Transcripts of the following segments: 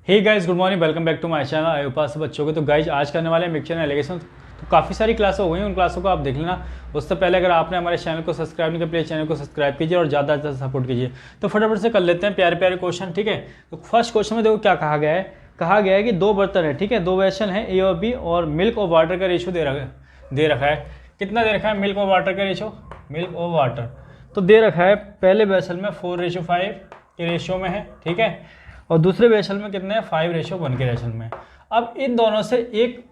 Hey guys, good morning, welcome back to my channel. आई उपास बच्चों के। तो गाइस आज करने वाले हैं मिक्सचर एंड एलिगेशन। तो काफ़ी सारी क्लासें हो गई, उन क्लासों को आप देख लेना। उससे पहले अगर आपने हमारे चैनल को सब्सक्राइब नहीं किया, प्लीज़ चैनल को सब्सक्राइब कीजिए और ज़्यादा से ज़्यादा सपोर्ट कीजिए। तो फटाफट से कर लेते हैं प्यारे प्यारे क्वेश्चन, ठीक है। तो फर्स्ट क्वेश्चन में देखो क्या कहा गया है। कहा गया है कि दो बर्तन है, ठीक है, दो वेसल हैं ए और बी, और मिल्क और वाटर का रेशो दे रखा है। कितना दे रखा है मिल्क और वाटर का रेशो? मिल्क और वाटर तो दे रखा है पहले वेसल में 4:5 के रेशियो में है, ठीक है, और दूसरे वेसल में कितने हैं 5:1 के रेशल में। अब इन दोनों से एक,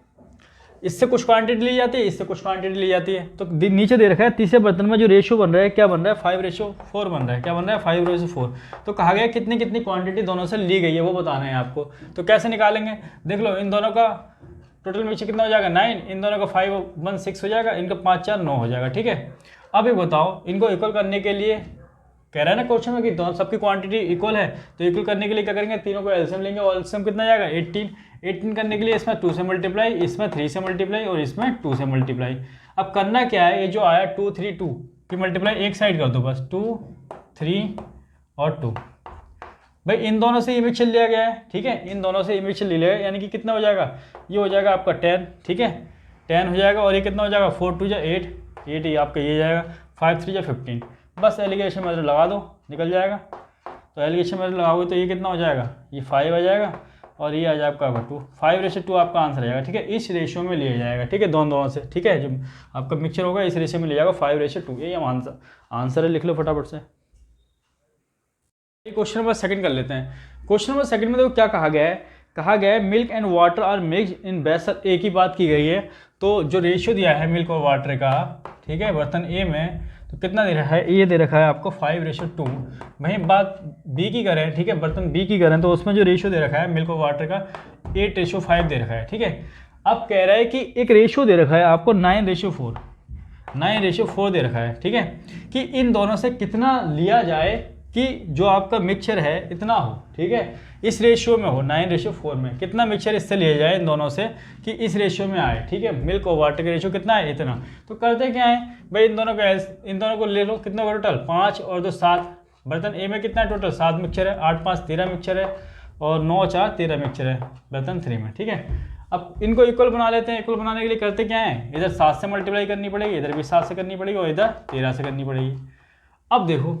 इससे कुछ क्वांटिटी ली जाती है, इससे कुछ क्वांटिटी ली जाती है। तो नीचे दे रखा है तीसरे बर्तन में जो रेशियो बन रहा है, क्या बन रहा है 5:4 बन रहा है। क्या बन रहा है 5:4। तो कहा गया कितनी कितनी क्वांटिटी दोनों से ली गई है वो बताना है आपको। तो कैसे निकालेंगे, देख लो, इन दोनों का टोटल मिक्सचर कितना हो जाएगा 9, इन दोनों का 5 1 6 हो जाएगा, इनका 5 4 9 हो जाएगा, ठीक है। अब ये बताओ, इनको इक्वल करने के लिए कह रहा है ना क्वेश्चन में कि दोनों सबकी क्वांटिटी इक्वल है, तो इक्वल करने के लिए क्या करेंगे, तीनों को एलसीएम लेंगे, और एलसीएम कितना जाएगा 18 करने के लिए इसमें 2 से मल्टीप्लाई, इसमें 3 से मल्टीप्लाई और इसमें 2 से मल्टीप्लाई। अब करना क्या है, ये जो आया 2 3 2 की मल्टीप्लाई एक साइड कर दो बस, 2 3 और 2। भाई इन दोनों से ये मिक्सचर लिया गया है, ठीक है, इन दोनों से ये मिक्सचर ले लिया, यानी कि कितना हो जाएगा, ये हो जाएगा आपका 10, ठीक है, 10 हो जाएगा, और ये कितना हो जाएगा 4 2 जा 8, 8 ही आपका ये जाएगा, 5 3 जा 15। बस एलिगेशन मेथड लगा दो, निकल जाएगा। तो एलिगेशन मेथड लगाओगे तो ये कितना हो जाएगा, ये 5 आ जाएगा, और ये आ जाएगा आपका 2, 5:2 आपका आंसर आ जाएगा, ठीक है। इस रेशियो में लिया जाएगा, ठीक है, दोनों से, ठीक है, जो आपका मिक्सचर होगा इस रेशियो में लिया जाएगा 5:2। ये हम आंसर है, लिख लो फटाफट से। क्वेश्चन नंबर सेकंड कर लेते हैं। क्वेश्चन नंबर सेकंड में देखो क्या कहा गया है। कहा गया है milk and water are mix in vessel A की बात की गई है। तो जो रेशियो दिया है मिल्क और वाटर का, ठीक है, बर्तन ए में, तो कितना दे रखा है, ये दे रखा है आपको 5:2। वहीं बात बी की करें, ठीक है, बर्तन बी की करें, तो उसमें जो रेशियो दे रखा है मिल्क और वाटर का 8:5 दे रखा है, ठीक है। अब कह रहा है कि एक रेशियो दे रखा है आपको 9:4 दे रखा है, ठीक है, कि इन दोनों से कितना लिया जाए कि जो आपका मिक्सचर है इतना हो, ठीक है, इस रेशियो में हो, 9:4 में कितना मिक्सचर इससे लिया जाए इन दोनों से कि इस रेशियो में आए, ठीक है। मिल्क और वाटर का रेशियो कितना है, इतना। तो करते क्या है भाई, इन दोनों को ले लो, कितना का टोटल 5 और 2 7। बर्तन ए में कितना है टोटल 7 मिक्सचर है, 8 5 13 मिक्सचर है, और 9 4 13 मिक्सचर है बर्तन 3 में, ठीक है। अब इनको इक्वल बना लेते हैं। इक्वल बनाने के लिए करते क्या है, इधर 7 से मल्टीप्लाई करनी पड़ेगी, इधर भी 7 से करनी पड़ेगी, और इधर 13 से करनी पड़ेगी। अब देखो,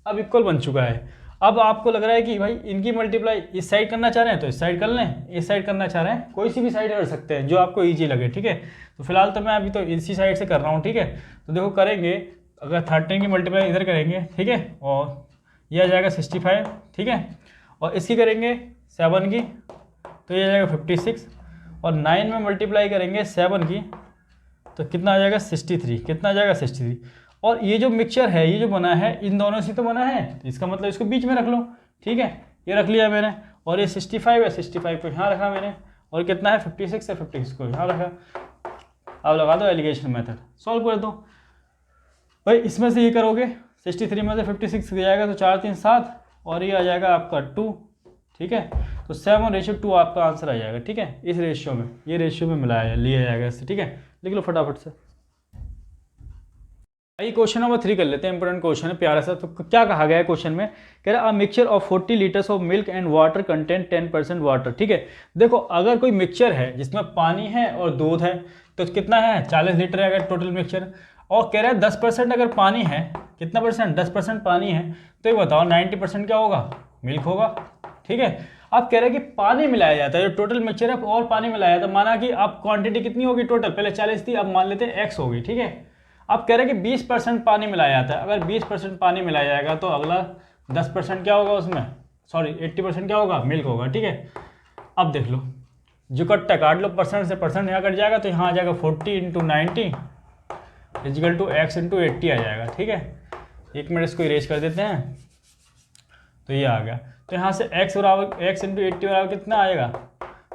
अब इक्वल बन चुका है। अब आपको लग रहा है कि भाई इनकी मल्टीप्लाई इस साइड करना चाह रहे हैं तो इस साइड कर लें, इस साइड करना चाह रहे हैं कोई सी भी साइड कर सकते हैं जो आपको इजी लगे, ठीक है। तो फिलहाल तो मैं अभी तो इसी साइड से कर रहा हूँ, ठीक है। तो देखो करेंगे, अगर 13 की मल्टीप्लाई इधर करेंगे, ठीक है, और ये आ जाएगा 65, ठीक है, और इसकी करेंगे 7 की, तो ये आ जाएगा 56, और 9 में मल्टीप्लाई करेंगे 7 की, तो कितना आ जाएगा 63। कितना आ जाएगा 63। और ये जो मिक्सचर है, ये जो बना है इन दोनों से तो बना है, तो इसका मतलब इसको बीच में रख लो, ठीक है, ये रख लिया मैंने, और ये 65 है, 65 को यहाँ रखा मैंने, और कितना है 56 है, 56 को यहाँ रखा। अब लगा दो एलिगेशन मेथड, सॉल्व कर दो। भाई इसमें से ये करोगे, 63 में से 56 जाएगा तो 4 3 7, और ये आ जाएगा आपका 2, ठीक है। तो 7:2 आपका आंसर आ जाएगा, ठीक है, इस रेशियो में, ये रेशियो में मिलाया लिया जाएगा इससे, ठीक है। लिख लो फटाफट से। आइए क्वेश्चन नंबर 3 कर लेते हैं। इंपॉर्टेंट क्वेश्चन है प्यारा सा। तो क्या कहा गया है क्वेश्चन में, कह रहा है a mixture of 40 litres of milk and water contain 10% water, ठीक है। देखो अगर कोई मिक्सचर है जिसमें पानी है और दूध है, तो कितना है 40 लीटर है अगर टोटल मिक्सचर, और कह रहा है 10% अगर पानी है, कितना परसेंट 10% पानी है, तो ये बताओ 90% क्या होगा, मिल्क होगा, ठीक है। अब कह रहे हैं कि पानी मिलाया जाता है, जो टोटल मिक्सचर है और पानी मिलाया जाता है, माना कि अब क्वांटिटी कितनी होगी टोटल, पहले 40 थी, अब मान लेते हैं x होगी, ठीक है। अब कह रहे हैं कि 20% पानी मिलाया जाता है, अगर 20% पानी मिलाया जाएगा तो अगला 10% क्या होगा उसमें, सॉरी 80% क्या होगा, मिल्क होगा, ठीक है। अब देख लो, जो कट्टा काट लो, परसेंट से परसेंट यहाँ कट जाएगा, तो यहाँ आ जाएगा 40 × 90 इजिकल टू x × 80 आ जाएगा, ठीक है। 1 मिनट इसको इरेज कर देते हैं, तो ये आ गया। तो यहाँ से x × 80 बराबर कितना आएगा,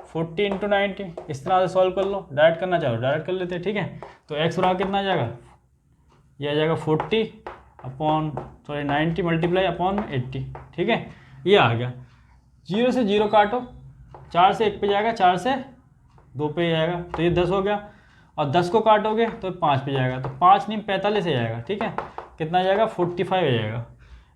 40 × 90। इस तरह से सॉल्व कर लो, डायरेक्ट करना चाहो डायरेक्ट कर लेते हैं, ठीक है। तो x बराबर कितना आ जाएगा, ये आ जाएगा 90 मल्टीप्लाई अपॉन 80, ठीक है, ये आ गया। 0 से 0 काटो, 4 से 1 पे जाएगा, 4 से 2 पे जाएगा, तो ये 10 हो गया, और 10 को काटोगे तो 5 पे जाएगा, तो 5 नहीं 45 आ जाएगा, ठीक है। कितना आ जाएगा 45 आ जाएगा।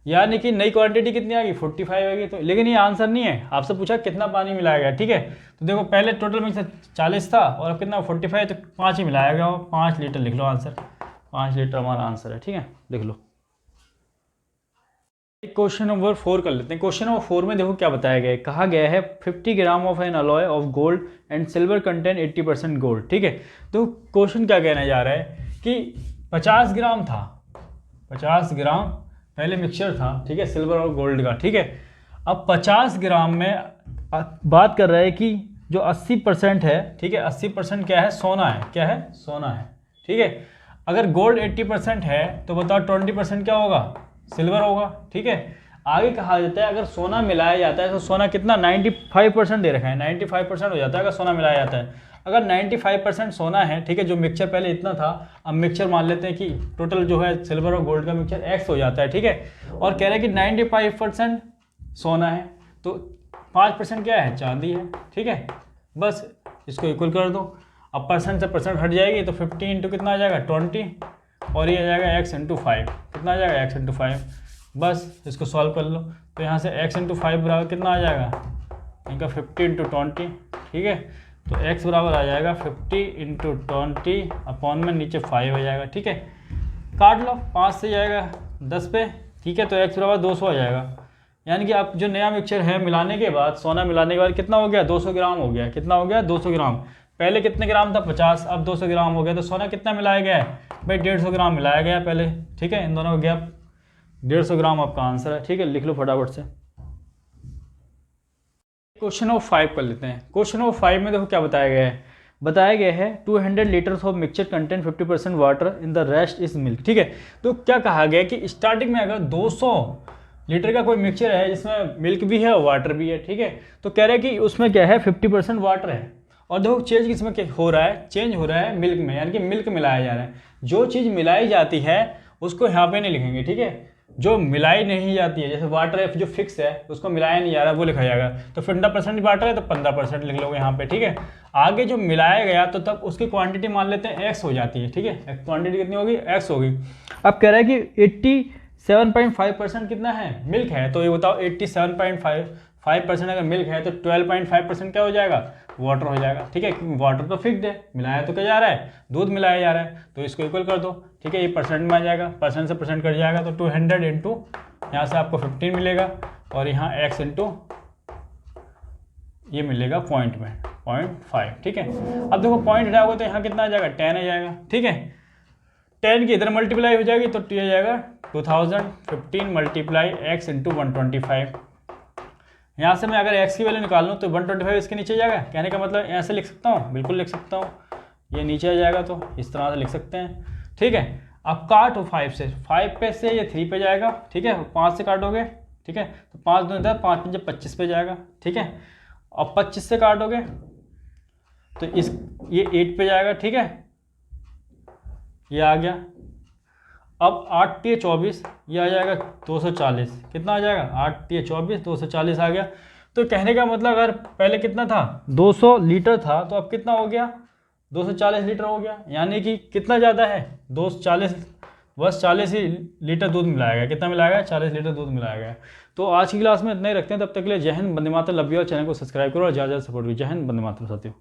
यानी कि नई क्वांटिटी कितनी आएगी 45 आएगी। तो लेकिन ये आंसर नहीं है, आपसे पूछा कितना पानी मिलाया गया, ठीक है। तो देखो पहले टोटल मिक्सर 40 था और अब कितना 45, तो 5 ही मिलाया गया हो, 5 लीटर लिख लो आंसर, 5 लीटर हमारा आंसर है, ठीक है, लिख लो। क्वेश्चन नंबर 4 कर लेते हैं। क्वेश्चन नंबर 4 में देखो क्या बताया गया है, कहा गया है 50 gram of N alloy of gold and silver contain 80% gold, ठीक है। तो क्वेश्चन क्या कहना जा रहा है कि 50 ग्राम था, 50 ग्राम पहले मिक्सचर था, ठीक है, सिल्वर और गोल्ड का, ठीक है। अब 50 ग्राम में बात कर रहा है कि जो 80% है, ठीक है, 80% क्या है, सोना है, क्या है, सोना है, ठीक है। अगर गोल्ड 80% है तो बताओ 20% क्या होगा, सिल्वर होगा, ठीक है। आगे कहा जाता है अगर सोना मिलाया जाता है तो सोना कितना 95% दे रखा है, 95% हो जाता है अगर सोना मिलाया जाता है। अगर 95% सोना है, ठीक है, जो मिक्सचर पहले इतना था, अब मिक्सचर मान लेते हैं कि टोटल जो है सिल्वर और गोल्ड का मिक्सचर x हो जाता है, ठीक है। और कह रहे हैं कि 95% सोना है तो 5% क्या है, चांदी है, ठीक है। बस इसको इक्वल कर दो। अब परसेंट से परसेंट हट जाएगी तो 50 इंटू कितना आ जाएगा 20, और ये आ जाएगा x इंटू 5, कितना आ जाएगा x इंटू 5। बस इसको सॉल्व कर लो, तो यहाँ से x इंटू 5 बराबर कितना आ जाएगा, इनका 50 इंटू 20, ठीक है। तो x बराबर आ जाएगा 50 इंटू 20 अपॉन में नीचे 5 हो जाएगा, ठीक है। काट लो, 5 से जाएगा 10 पे, ठीक है। तो x बराबर 200 आ जाएगा। यानी कि अब जो नया मिक्सचर है मिलाने के बाद, सोना मिलाने के बाद कितना हो गया, 200 ग्राम हो गया, कितना हो गया 200 ग्राम। पहले कितने ग्राम था 50, अब 200 ग्राम हो गया। तो सोना कितना मिलाया गया है भाई, 150 ग्राम मिलाया गया पहले, ठीक है। इन दोनों का गैप 150 ग्राम आपका आंसर है, ठीक है, लिख लो फटाफट से। क्वेश्चन नंबर 5 कर लेते हैं। क्वेश्चन नंबर 5 में देखो क्या बताया गया है, बताया गया है 200 litres of mixture content 50% water in the rest is milk, ठीक है। तो क्या कहा गया कि स्टार्टिंग में अगर 200 लीटर का कोई मिक्सचर है जिसमें मिल्क भी है और वाटर भी है, ठीक है। तो कह रहे हैं कि उसमें क्या है 50% वाटर है, और देखो चेंज किसमें क्या हो रहा है, चेंज हो रहा है मिल्क में, यानी कि मिल्क मिलाया जा रहा है। जो चीज़ मिलाई जाती है उसको यहाँ पे नहीं लिखेंगे, ठीक है। जो मिलाई नहीं जाती है, जैसे वाटर है जो फिक्स है उसको मिलाया नहीं जा रहा वो लिखा जाएगा। तो 15% वाटर है तो 15% लिख लोगे यहाँ पे, ठीक है। आगे जो मिलाया गया तो तब उसकी क्वांटिटी मान लेते हैं x हो जाती है, ठीक है। क्वांटिटी कितनी होगी, x होगी। अब कह रहा है कि 87.5% कितना है, मिल्क है। तो ये बताओ 87.5% अगर मिल्क है तो 12.5% क्या हो जाएगा, वाटर हो जाएगा, ठीक है। क्योंकि वाटर तो फिक्स्ड है, मिलाया तो क्या जा रहा है, दूध मिलाया जा रहा है, तो इसको इक्वल कर दो, ठीक है। ये परसेंट में आ जाएगा, परसेंट से परसेंट कट जाएगा, तो 200 इंटू यहाँ से आपको 15 मिलेगा, और यहाँ x इंटू ये मिलेगा पॉइंट में 0.5, ठीक है। अब देखो पॉइंट हटाओगे तो यहाँ कितना आ जाएगा 10 आ जाएगा, ठीक है। 10 की इधर मल्टीप्लाई हो जाएगी तो t आ जाएगा 2015 मल्टीप्लाई x इंटू 125। यहाँ से मैं अगर x की वैल्यू निकाल लूँ तो 125 इसके नीचे जाएगा, कहने का मतलब ऐसे लिख सकता हूँ, बिल्कुल लिख सकता हूँ, ये नीचे आ जाएगा तो इस तरह से लिख सकते हैं, ठीक है। अब काटो 5 से, 5 पे से ये 3 पे जाएगा, ठीक है। 5 से काटोगे, ठीक है, तो 5 दूनी 10, 5 पंजे 25 पे जाएगा, ठीक है। अब 25 से काटोगे तो इस ये 8 पे जाएगा, ठीक है, ये आ गया। अब 8 × 24 ये आ जाएगा 240, कितना आ जाएगा 8 × 24 240 आ गया। तो कहने का मतलब अगर पहले कितना था 200 लीटर था तो अब कितना हो गया 240 लीटर हो गया, यानी कि कितना ज़्यादा है 240, बस 40 ही लीटर दूध मिलाया गया। कितना मिलाया गया, 40 लीटर दूध मिलाया गया। तो आज की क्लास में इतना ही रखते हैं, तब तक के लिए जय हिंद, वंदे मातरम, लव यू, और चैनल को सब्सक्राइब करो और ज़्यादा सपोर्ट भी। जय हिंद, वंदे मातरम साथियों।